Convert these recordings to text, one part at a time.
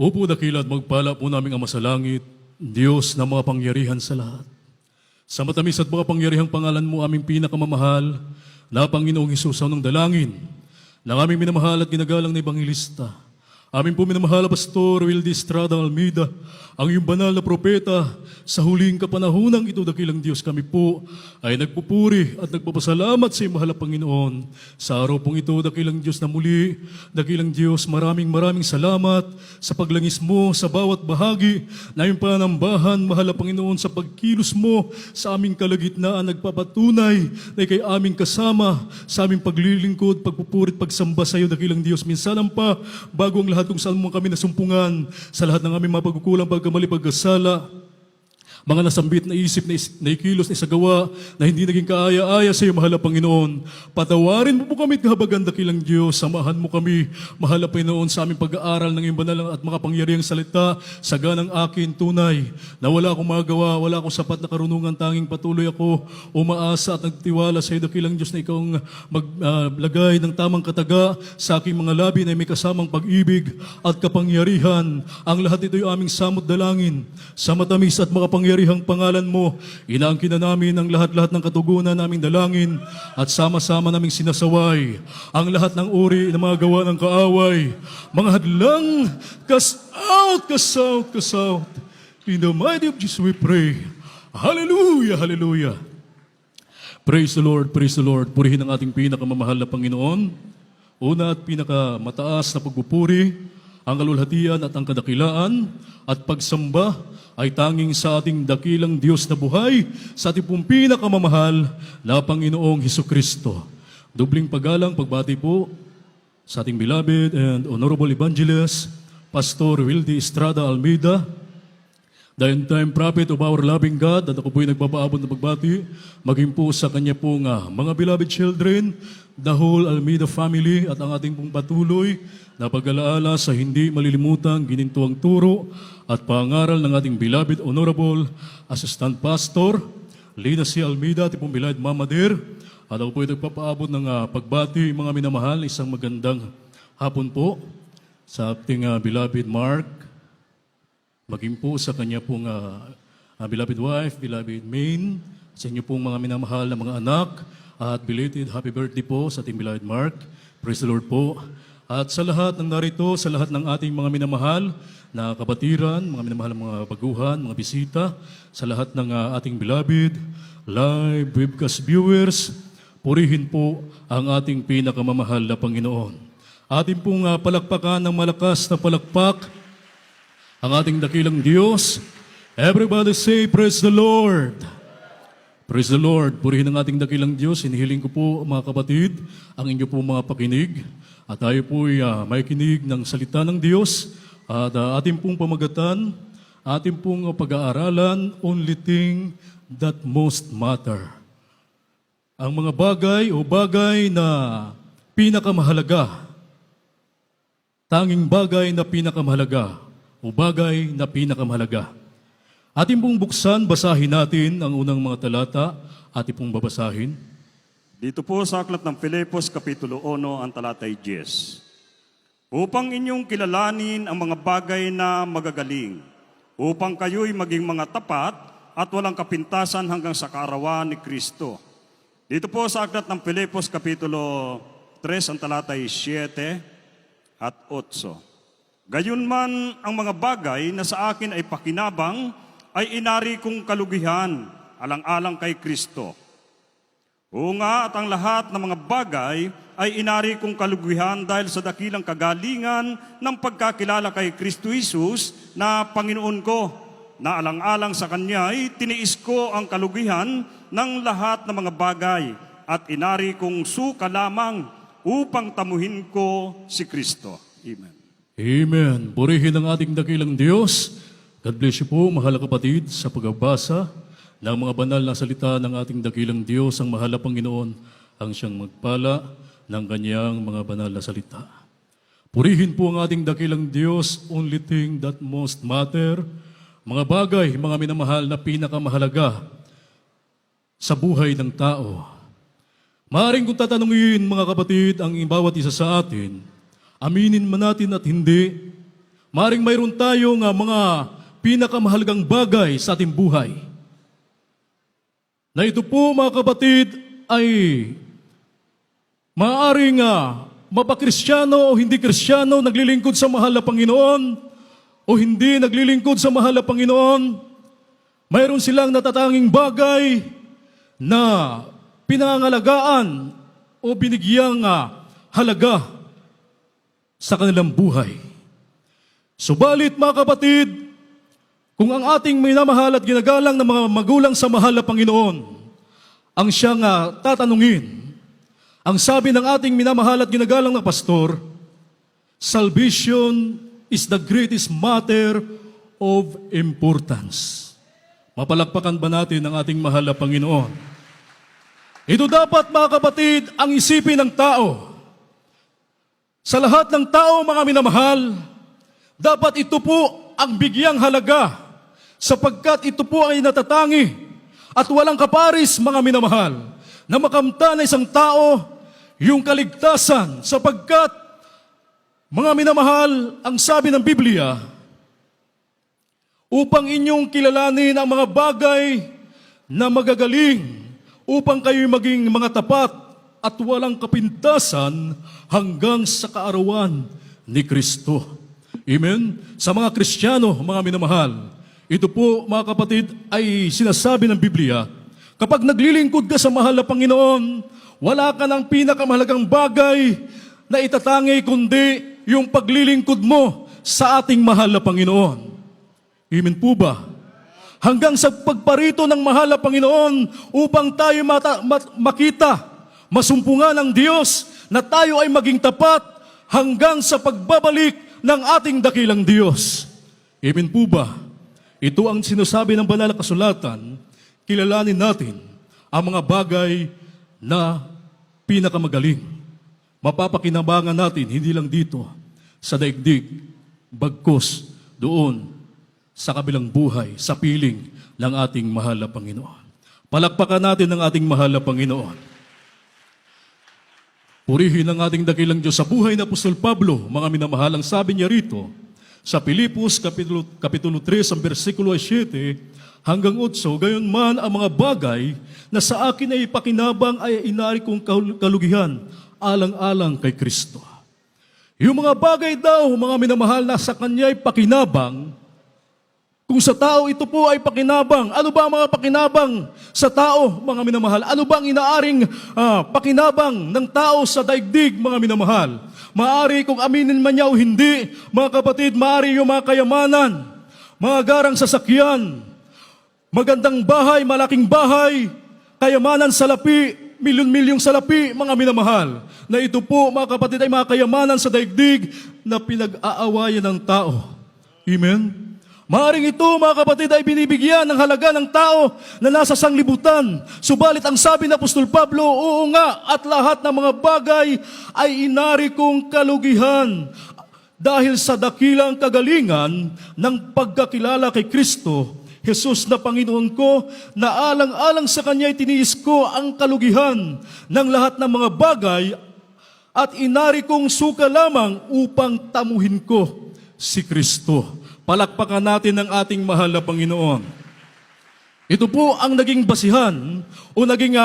Opo, dakila at magpala po naming Ama sa langit, Diyos na mga pangyarihan sa lahat. Sa matamis at mga pangyarihang pangalan mo, aming pinakamamahal na Panginoong Hesus ng dalangin, ng aming minamahal at ginagalang na Ebanghelista, aming po minamahal na Pastor Wildy Estrada Almeida, ang iyong banal na propeta, sa huling kapanahunang ito, dakilang Diyos, kami po ay nagpupuri at nagpapasalamat sa iyong mahal na Panginoon. Sa araw pong ito, dakilang Diyos na muli, dakilang Diyos, maraming salamat sa paglangis mo sa bawat bahagi na iyong panambahan, mahal na Panginoon, sa pagkilos mo sa aming kalagitnaan, nagpapatunay na ikay aming kasama sa aming paglilingkod, pagpupuri at pagsamba sa iyo, dakilang Diyos. Minsan pa, bago ang lahat kung saan mo kami nasumpungan, sa lahat ng aming mga pagkukulang, pagkamali, pagkasala, mga nasambit na isip, na ikilos, na isagawa, na hindi naging kaaya-aya sa iyo, mahal na Panginoon. Patawarin mo po kami at kahabagan, dakilang Diyos. Samahan mo kami, mahal na Panginoon, sa aming pag-aaral ng iyong banal at mga pangyarihang salita, saganang akin tunay, na wala akong magawa, wala akong sapat na karunungan, tanging patuloy ako umaasa at nagtiwala sa iyo, dakilang Diyos, na ikaw ang maglagay ng tamang kataga sa aking mga labi na may kasamang pag-ibig at kapangyarihan. Ang lahat ito ay aming samot dalangin sa matamis at makapangyarihang pangalan mo. Inaangkin na namin ang lahat-lahat ng katugunan naming dalangin at sama-sama naming sinasaway ang lahat ng uri ng mga gawa ng kaaway, mga hadlang, cast out. In the mighty of Jesus we pray. Hallelujah, hallelujah. Praise the Lord, praise the Lord. Purihin ang ating pinakamamahal na Panginoon. Una at pinakamataas na pagpupuri, ang kalulhatian at ang kadakilaan at pagsamba ay tanging sa ating dakilang Diyos na buhay, sa ating pong pinakamamahal na Panginoong Hesukristo. Dubling paggalang, pagbati po sa ating beloved and honorable evangelist, Pastor Wildy Estrada Almeida, the end-time prophet of our loving God, at ako po'y nagpapaabot ng pagbati, maging po sa kanya pong mga beloved children, the whole Almeida family, at ang ating pong patuloy na pag-alaala sa hindi malilimutang ginintuang turo at pangaral ng ating beloved honorable Assistant Pastor Lina C. Almeida, ating pong beloved Mama Dear, at ako po'y nagpapaabot ng pagbati, mga minamahal, isang magandang hapon po sa ating beloved Mark, maging po sa kanya pong beloved wife, beloved Maine, sa inyo pong mga minamahal na mga anak, at belated happy birthday po sa ating beloved Mark. Praise the Lord po. At sa lahat ng narito, sa lahat ng ating mga minamahal na kabatiran, mga minamahal na mga baguhan, mga bisita, sa lahat ng ating beloved live webcast viewers, purihin po ang ating pinakamamahal na Panginoon. Ating pong palakpakan ng malakas na palakpak ang ating dakilang Diyos. Everybody say, praise the Lord. Praise the Lord. Purihin ang ating dakilang Diyos. Hinihiling ko po, mga kapatid, ang inyo po mga pakinig. At tayo po ay may kinig ng salita ng Diyos. At ating pong pamagatan, ating pong pag-aaralan, only thing that most matter. Ang mga bagay o bagay na pinakamahalaga, tanging bagay na pinakamahalaga, o bagay na pinakamahalaga. Ating pong buksan, basahin natin ang unang mga talata, ating pong babasahin. Dito po sa aklat ng Filipos, Kapitulo 1, ang talata ay 10. Upang inyong kilalanin ang mga bagay na magagaling, upang kayo'y maging mga tapat at walang kapintasan hanggang sa kaarawan ni Kristo. Dito po sa aklat ng Filipos, Kapitulo 3, ang talata ay 7 at 8. Gayunman ang mga bagay na sa akin ay pakinabang, ay inari kong kalugihan, alang-alang kay Kristo. Oo nga, at ang lahat ng mga bagay ay inari kong kalugihan dahil sa dakilang kagalingan ng pagkakilala kay Kristo Jesus na Panginoon ko, na alang-alang sa Kanya ay tiniis ko ang kalugihan ng lahat ng mga bagay at inari kong suka lamang upang tamuhin ko si Kristo. Amen. Amen. Purihin ang ating dakilang Diyos. God bless you po, mahal na kapatid, sa pagbabasa ng mga banal na salita ng ating dakilang Diyos, ang mahal na Panginoon, ang siyang magpala ng kanyang mga banal na salita. Purihin po ang ating dakilang Diyos, only thing that most matter, mga bagay, mga minamahal na pinakamahalaga sa buhay ng tao. Maaring kung tatanungin, mga kapatid, ang bawat isa sa atin, aminin man natin at hindi, Maring mayroon tayong mga pinakamahalagang bagay sa ating buhay. Na ito po mga kapatid ay maaaring mapakristyano o hindi kristyano naglilingkod sa mahal na Panginoon o hindi naglilingkod sa mahal na Panginoon. Mayroon silang natatanging bagay na pinangangalagaan o binigyang halaga sa kanilang buhay. Subalit mga kapatid, kung ang ating minamahal at ginagalang ng mga magulang sa mahal na Panginoon, ang siyang tatanungin, ang sabi ng ating minamahal at ginagalang na pastor, salvation is the greatest matter of importance. Mapalakpakan ba natin ang ating mahal na Panginoon? Ito dapat mga kapatid ang isipin ng tao. Sa lahat ng tao mga minamahal, dapat ito po ang bigyang halaga sapagkat ito po ay natatangi at walang kaparis mga minamahal na makamta na isang tao yung kaligtasan sapagkat mga minamahal, ang sabi ng Biblia, upang inyong kilalanin ang mga bagay na magagaling upang kayo'y maging mga tapat at walang kapintasan hanggang sa kaarawan ni Kristo. Amen? Sa mga Kristiyano, mga minamahal, ito po mga kapatid ay sinasabi ng Biblia, kapag naglilingkod ka sa mahal na Panginoon, wala ka ng pinakamahalagang bagay na itatangi kundi yung paglilingkod mo sa ating mahal na Panginoon. Amen po ba? Hanggang sa pagparito ng mahal na Panginoon upang tayo makita, masumpungan ng Diyos na tayo ay maging tapat hanggang sa pagbabalik ng ating dakilang Diyos. Amen po ba? Ito ang sinasabi ng banal na kasulatan, kilalanin natin ang mga bagay na pinakamagaling. Mapapakinabangan natin, hindi lang dito, sa daigdig, bagkus, doon, sa kabilang buhay, sa piling ng ating mahal na Panginoon. Palakpakan natin ang ating mahal na Panginoon. Purihin ang ating dakilang Diyos sa buhay na Apostol Pablo, mga minamahal, ang sabi niya rito, sa Pilipos, Kapitulo 3, ang versikulo 7 hanggang 8, gayon man ang mga bagay na sa akin ay pakinabang ay inari kong kalugihan, alang-alang kay Kristo. Yung mga bagay daw, mga minamahal, na sa Kanya ay pakinabang, kung sa tao ito po ay pakinabang, ano ba ang mga pakinabang sa tao, mga minamahal? Ano ba ang inaaring pakinabang ng tao sa daigdig, mga minamahal? Maari kung aminin man niya o hindi, mga kapatid, maari yung mga kayamanan, mga garang sasakyan, magandang bahay, malaking bahay, kayamanan sa lapi, milyon-milyong salapi, mga minamahal. Na ito po, mga kapatid, ay mga kayamanan sa daigdig na pinag-aawayan ng tao. Amen? Maaring ito, mga kapatid, ay binibigyan ng halaga ng tao na nasa sanglibutan. Subalit ang sabi ng Apostol Pablo, oo nga, at lahat ng mga bagay ay inari kong kalugihan dahil sa dakilang kagalingan ng pagkakilala kay Kristo, Jesus na Panginoon ko, na alang-alang sa Kanya tiniis ko ang kalugihan ng lahat ng mga bagay at inari kong suka lamang upang tamuhin ko si Kristo. Palakpakan natin ang ating mahal na Panginoon. Ito po ang naging basihan o naging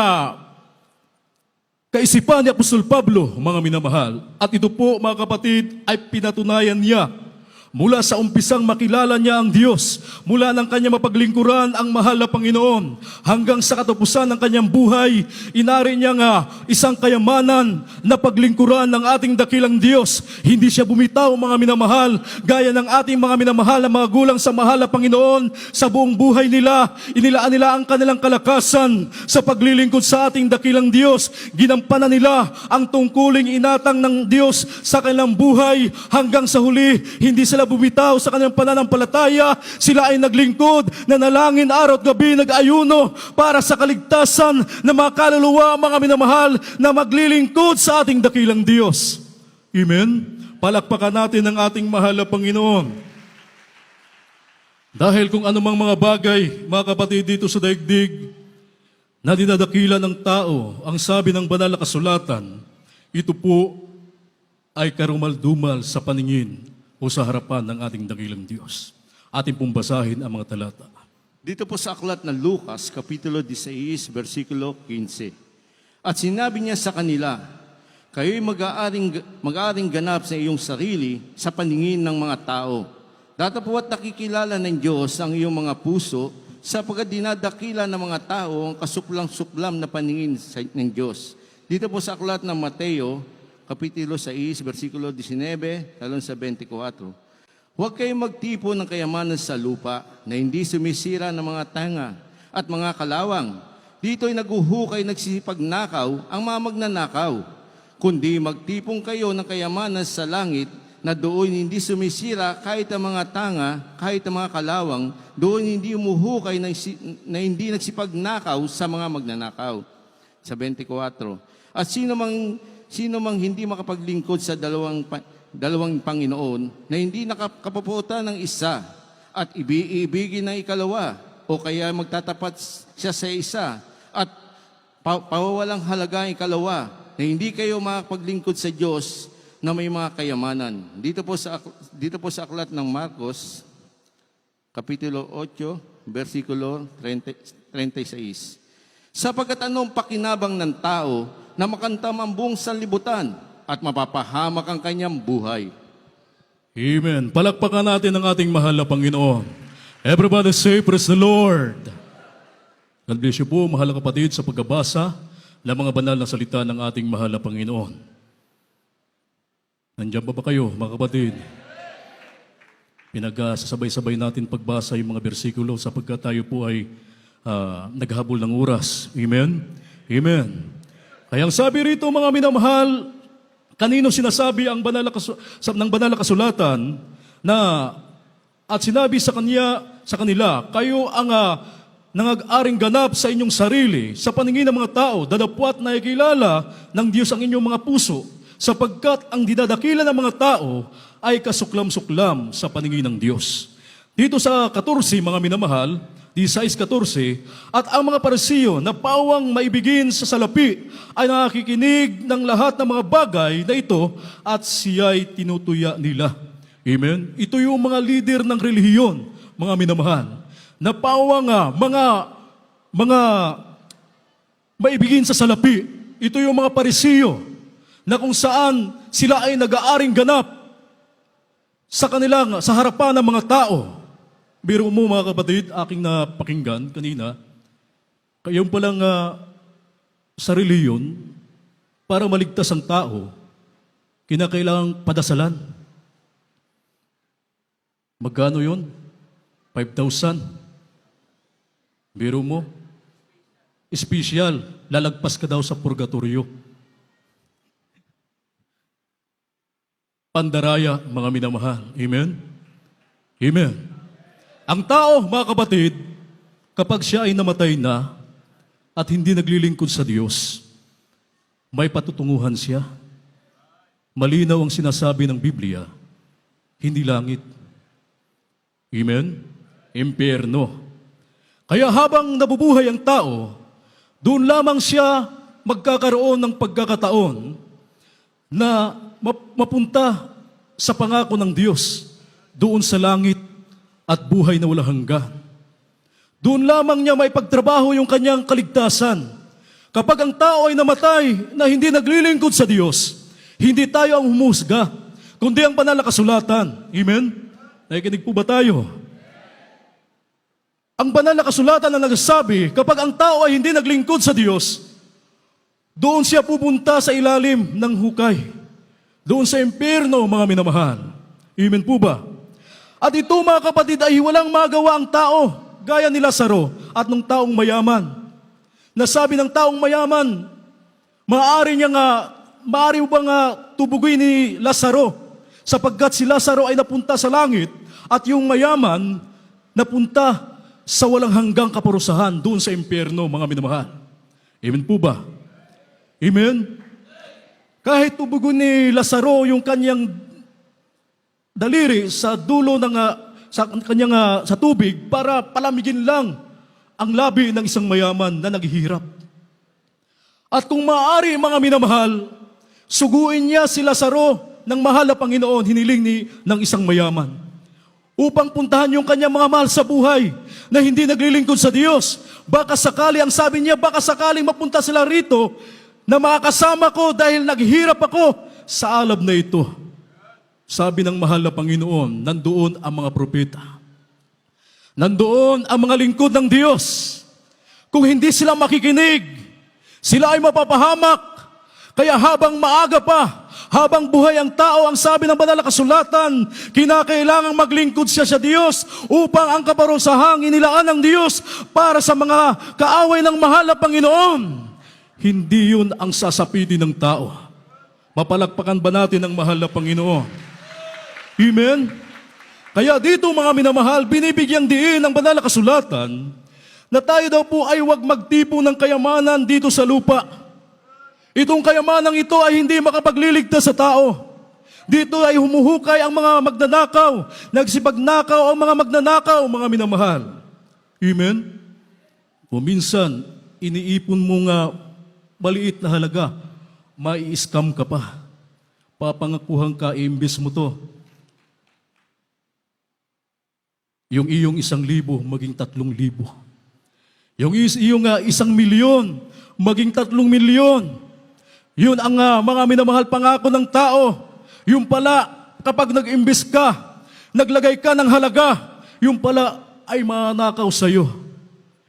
kaisipan ni Apostol Pablo, mga minamahal. At ito po, mga kapatid, ay pinatunayan niya mula sa umpisang makilala niya ang Diyos, mula ng kanya mapaglingkuran ang mahal na Panginoon, hanggang sa katapusan ng kanyang buhay, inari niya isang kayamanan na paglingkuran ng ating dakilang Diyos. Hindi siya bumitaw, mga minamahal, gaya ng ating mga minamahal na mga gulang sa mahal na Panginoon. Sa buong buhay nila, inilaan nila ang kanilang kalakasan sa paglilingkod sa ating dakilang Diyos. Ginampanan nila ang tungkuling inatang ng Diyos sa kanilang buhay hanggang sa huli, hindi sila bumitaw sa kanilang pananampalataya. Sila ay naglingkod, nanalangin araw at gabi, nag-ayuno para sa kaligtasan ng mga kaluluwa, mga minamahal, na maglilingkod sa ating dakilang Diyos. Amen? Palakpakan natin ang ating mahal na Panginoon. Dahil kung anumang mga bagay, mga kapatid, dito sa daigdig, na dinadakila ng tao, ang sabi ng banal na kasulatan, ito po ay karumal-dumal sa paningin o sa harapan ng ating dakilang Diyos. Ating pong basahin ang mga talata. Dito po sa aklat ng Lucas, Kapitulo 16, versikulo 15. At sinabi niya sa kanila, kayo'y mag-aaring ganap sa iyong sarili sa paningin ng mga tao. Datapwat nakikilala ng Diyos ang iyong mga puso sapagkat dinadakila ng mga tao ang kasuklam-suklam na paningin ng Diyos. Dito po sa aklat ng Mateo, Kapitulo 6, versikulo 19, talon sa 24. Huwag kayong magtipo ng kayamanan sa lupa na hindi sumisira ng mga tanga at mga kalawang. Dito'y naguhukay nagsipagnakaw ang mga magnanakaw. Kundi magtipong kayo ng kayamanan sa langit na doon hindi sumisira kahit ang mga tanga, kahit ang mga kalawang, doon hindi umuhukay na hindi nagsipagnakaw sa mga magnanakaw. Sa 24. At sino mang hindi makapaglingkod sa dalawang Panginoon na hindi nakapaputan ng isa at iibigin ng ikalawa o kaya magtatapat siya sa isa at pawawalang halaga ang ikalawa na hindi kayo makapaglingkod sa Diyos na may mga kayamanan. Dito po sa aklat ng Marcos, Kapitulo 8, versikulo 36. Sapagkat anong pakinabang ng tao na makantam ang buong sanlibutan at mapapahamak ang kanyang buhay. Amen. Palakpakan natin ang ating mahal na Panginoon. Everybody say, praise the Lord. God bless you po, mahal na kapatid, sa pagbabasa ng mga banal na salita ng ating mahal na Panginoon. Nandiyan ba kayo, mga kapatid? Sasabay-sabay natin pagbasa yung mga bersikulo sapagkat tayo po ay naghabol ng oras. Amen? Amen. Kaya ang sabi rito, mga minamahal, kanino sinasabi ang banal na kasulatan na at sinabi sa kanila, kayo ang nangag-aring ganap sa inyong sarili sa paningin ng mga tao, dadapwat na ikilala ng Diyos ang inyong mga puso, sapagkat ang dinadakila ng mga tao ay kasuklam-suklam sa paningin ng Diyos. Dito sa 14, mga minamahal, 16:14, at ang mga Parisiyo na pawang maibigin sa salapi ay nakikinig ng lahat ng mga bagay na ito at siya'y tinutuya nila. Amen? Ito yung mga leader ng relihiyon, mga minamahal, na pawang mga maibigin sa salapi. Ito yung mga Parisiyo na kung saan sila ay nag-aaring ganap sa harapan ng mga tao. Biro mo, mga kapatid, aking napakinggan kanina, kayong palang sa reliyon, para maligtas ang tao, kinakailangang padasalan. Magkano yun? 5,000. Biro mo, espesyal, lalagpas ka daw sa purgatorio. Pandaraya, mga minamahal. Amen? Amen. Ang tao, mga kapatid, kapag siya ay namatay na at hindi naglilingkod sa Diyos, may patutunguhan siya. Malinaw ang sinasabi ng Biblia, hindi langit. Amen? Impyerno. Kaya habang nabubuhay ang tao, doon lamang siya magkakaroon ng pagkakataon na mapunta sa pangako ng Diyos doon sa langit at buhay na walang hanggan. Doon lamang niya may pagtrabaho yung kanyang kaligtasan. Kapag ang tao ay namatay na hindi naglilingkod sa Diyos, hindi tayo ang humusga, kundi ang banal na kasulatan. Amen? Nakikinig po ba tayo? Ang banal na kasulatan na nagsasabi, kapag ang tao ay hindi naglingkod sa Diyos, doon siya pupunta sa ilalim ng hukay. Doon sa impyerno, mga minamahal. Amen po ba? At ito, mga kapatid, ay walang magawa ang tao, gaya ni Lazaro at ng taong mayaman. Nasabi ng taong mayaman, maaari bang tubugoy ni Lazaro, sapagkat si Lazaro ay napunta sa langit at yung mayaman napunta sa walang hanggang kaparusahan doon sa impyerno, mga minamahal. Amen po ba? Amen? Kahit tubugon ni Lazaro yung kanyang daliri sa dulo ng sa tubig para palamigin lang ang labi ng isang mayaman na naghihirap. At kung maaari, mga minamahal, suguin niya si Lazaro ng mahal na Panginoon, hiniling ng isang mayaman upang puntahan yung kanyang mga mahal sa buhay na hindi naglilingkod sa Diyos. Baka sakali, ang sabi niya, baka sakaling mapunta sila rito na makakasama ko dahil naghirap ako sa alab na ito. Sabi ng mahal na Panginoon, nandoon ang mga propeta. Nandoon ang mga lingkod ng Diyos. Kung hindi sila makikinig, sila ay mapapahamak. Kaya habang maaga pa, habang buhay ang tao, ang sabi ng banal na kasulatan, kinakailangang maglingkod siya sa Diyos upang ang kaparusahang inilaan ng Diyos para sa mga kaaway ng mahal na Panginoon. Hindi yun ang sasapitin ng tao. Mapalakpakan ba natin ang mahal na Panginoon? Amen? Kaya dito mga minamahal, binibigyang diin ng banal na kasulatan na tayo daw po ay huwag magtipo ng kayamanan dito sa lupa. Itong kayamanang ito ay hindi makapagliligtas sa tao. Dito ay humuhukay ang mga magnanakaw, nagsipagnakaw ang mga magnanakaw, mga minamahal. Amen? O minsan, iniipon mo nga maliit na halaga, mai-scam ka pa. Papangakuhan ka, imbes mo to. Yung iyong 1,000 maging 3,000. Yung iyong 1,000,000 maging 3,000,000. Yun ang mga minamahal pangako ng tao. Yung pala, kapag nag-imbes ka, naglagay ka ng halaga, yung pala ay manakaw sa'yo.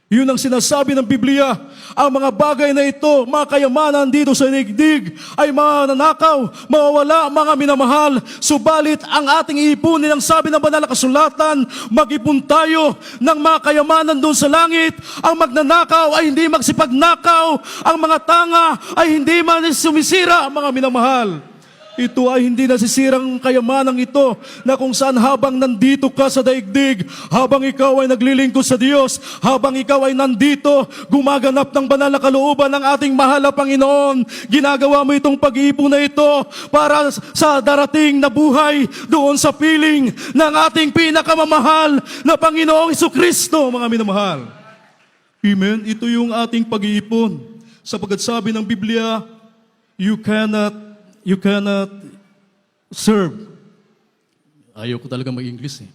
Yun ang sinasabi ng Biblia. Ang mga bagay na ito, mga kayamanan dito sa daigdig, ay mananakaw, mawawala, mga minamahal. Subalit ang ating iipunin, ang sabi ng banal na kasulatan, mag-ipon tayo ng mga kayamanan doon sa langit. Ang magnanakaw ay hindi magsipagnakaw. Ang mga tanga ay hindi man sumisira, mga minamahal. Ito ay hindi nasisirang kayamanang ito na kung saan habang nandito ka sa daigdig, habang ikaw ay naglilingkod sa Diyos, habang ikaw ay nandito, gumaganap ng banal na kalooban ng ating mahal na Panginoon. Ginagawa mo itong pag-iipon na ito para sa darating na buhay doon sa piling ng ating pinakamamahal na Panginoong Jesucristo, mga minamahal. Amen? Ito yung ating pag-iipon. Sapagkat sabi ng Biblia, you cannot serve. Ayaw ko talaga mag-English eh.